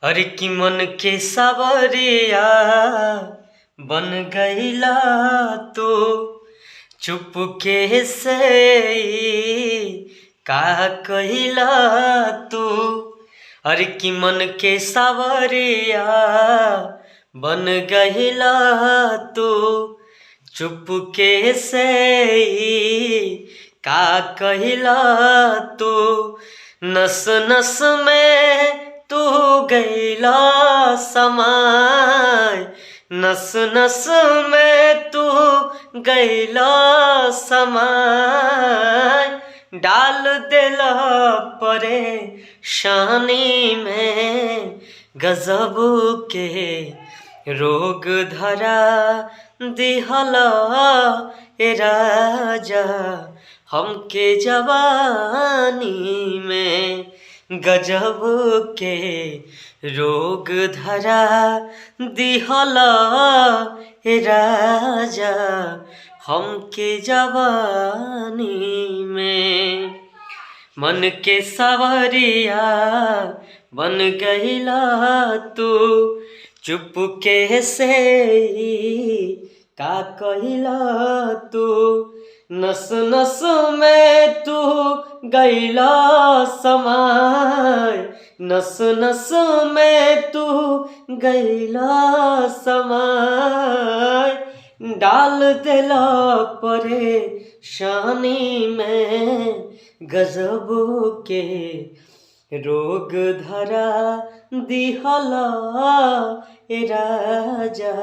अरे कि मन के सावरिया बन गईला तो चुपके से का कहिला तू। अरे कि मन के सावरिया बन गईला तो चुपके से का कहिला तू। नस नस में तू गईला समाय, नस नस में तू गईला समाय। डाल देला परेशानी में गजब के रोग धरा दिहला ए राजा हमके जवानी में। गजब के रोग धरा दिहला ए राजा हमके जवानी में। मन के सावरिया बन गईला तू चुपके से का कहिला तू। नस नस में तू गईला समाय, नस नस में तू गईला समाय। डाल देला परेशानी में गजब के रोग धरा दिहला ए राजा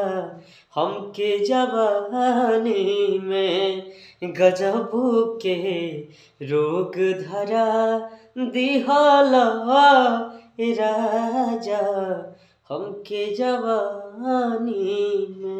हमके जवानी में। गजब के रोग धरा दिहला ए राजा हमके जवानी में।